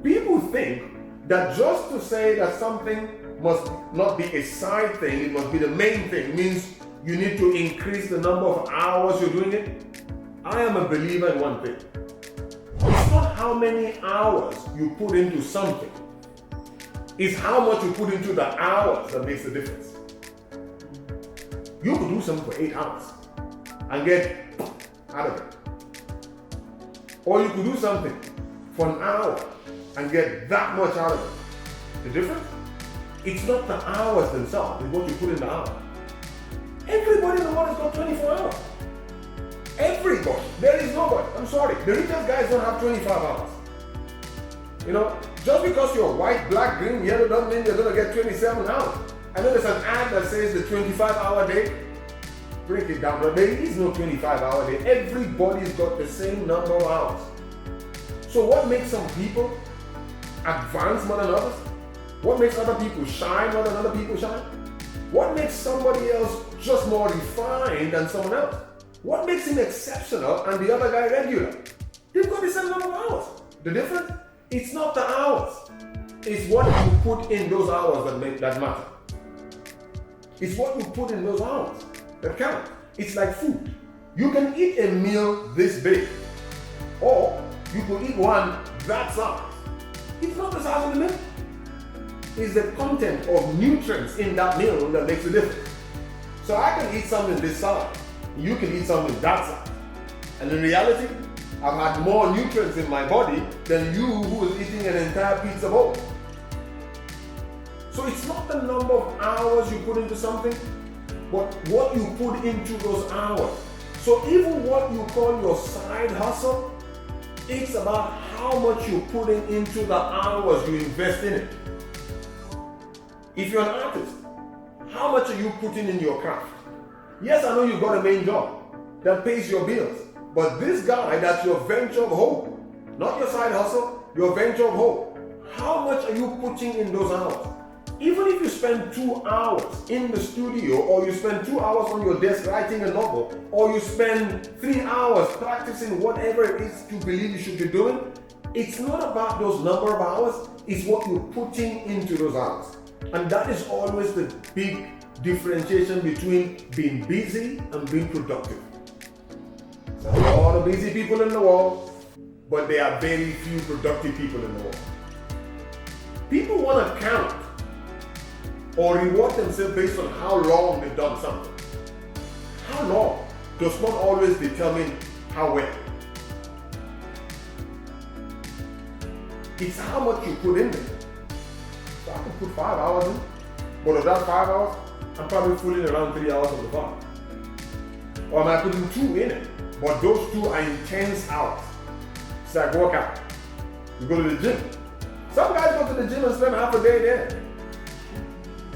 People think that just to say that something must not be a side thing, it must be the main thing, means you need to increase the number of hours you're doing it. I am a believer in one thing. It's not how many hours you put into something. It's how much you put into the hours that makes the difference. You could do something for 8 hours and get out of it. Or you could do something for an hour and get that much out of it. The difference? It's not the hours themselves, it's what you put in the hour. Everybody in the world has got 24 hours. Everybody. There is nobody. I'm sorry. The richest guys don't have 25 hours. You know, just because you're white, black, green, yellow doesn't mean you're going to get 27 hours. I know there's an ad that says the 25-hour day. Break it down, but there is no 25-hour day. Everybody's got the same number of hours. So what makes some people advance more than others? What makes other people shine more than other people shine? What makes somebody else just more refined than someone else? What makes him exceptional and the other guy regular? They've got the same number of hours. The difference? It's not the hours. It's what you put in those hours that matter. It's what you put in those hours that count. It's like food. You can eat a meal this big, or you could eat one that size. It's not the size of the meal. It's the content of nutrients in that meal that makes the difference. So I can eat something this size, you can eat something that size. And in reality, I've had more nutrients in my body than you who is eating an entire pizza bowl. So it's not the number of hours you put into something, but what you put into those hours. So even what you call your side hustle, it's about how much you're putting into the hours you invest in it. If you're an artist, how much are you putting in your craft? Yes, I know you've got a main job that pays your bills, but this guy, that's your venture of hope, not your side hustle, your venture of hope. How much are you putting in those hours? Even if you spend 2 hours in the studio, or you spend 2 hours on your desk writing a novel, or you spend 3 hours practicing whatever it is you believe you should be doing, it's not about those number of hours, it's what you're putting into those hours. And that is always the big differentiation between being busy and being productive. There are a lot of busy people in the world, but there are very few productive people in the world. People want to count or reward themselves based on how long they've done something. How long does not always determine how well. It's how much you put in there. So I can put 5 hours in, but of that 5 hours, I'm probably fooling around 3 hours of the 5. Or am I putting 2 in it? But those 2 are intense hours. It's like workout. You go to the gym. Some guys go to the gym and spend half a day there.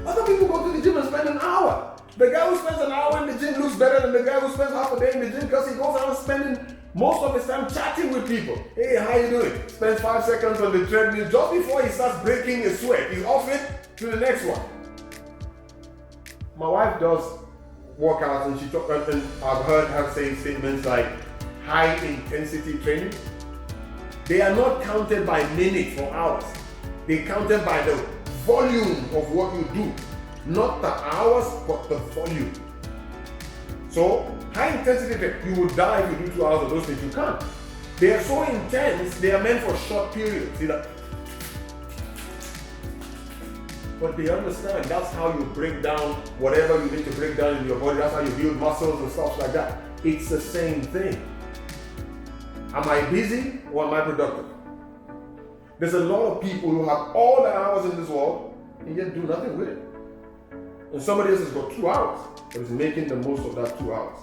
Other people go to the gym and spend an hour. The guy who spends an hour in the gym looks better than the guy who spends half a day in the gym because he goes around spending most of his time chatting with people. Hey, how you doing? Spends 5 seconds on the treadmill. Just before he starts breaking a sweat, he's off it to the next one. My wife does workouts and and I've heard her say statements like high intensity training. They are not counted by minutes or hours. They're counted by the volume of what you do. Not the hours, but the volume. So, high intensity training, you will die if you do 2 hours of those things. You can't. They are so intense, they are meant for short periods. See that? But they understand that's how you break down whatever you need to break down in your body. That's how you build muscles and stuff like that. It's the same thing. Am I busy or am I productive? There's a lot of people who have all the hours in this world and yet do nothing with it. And somebody else has got 2 hours, but is making the most of that 2 hours.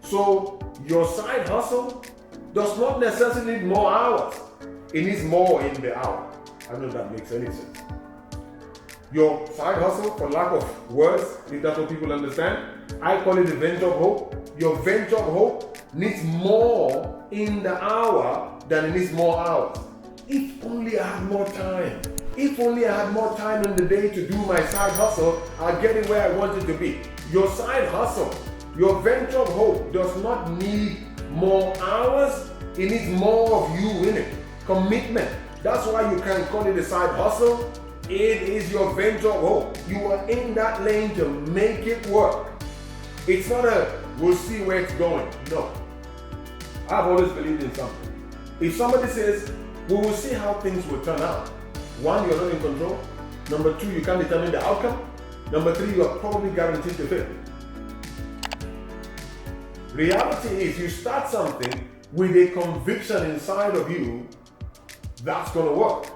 So your side hustle does not necessarily need more hours. It needs more in the hour. I don't know if that makes any sense. Your side hustle, for lack of words, if that's what people understand, I call it the venture of hope. Your venture of hope needs more in the hour than it needs more hours. If only I had more time. If only I had more time in the day to do my side hustle, I'll get it where I want it to be. Your side hustle, your venture of hope does not need more hours. It needs more of you in it. Commitment, That's why you can call it a side hustle. It is your venture of hope. You are in that lane to make it work. It's not a we'll see where it's going. No. I've always believed in something. If somebody says, we will see how things will turn out. One, you're not in control. Number two, you can't determine the outcome. Number three, you are probably guaranteed to fail. Reality is you start something with a conviction inside of you that's going to work.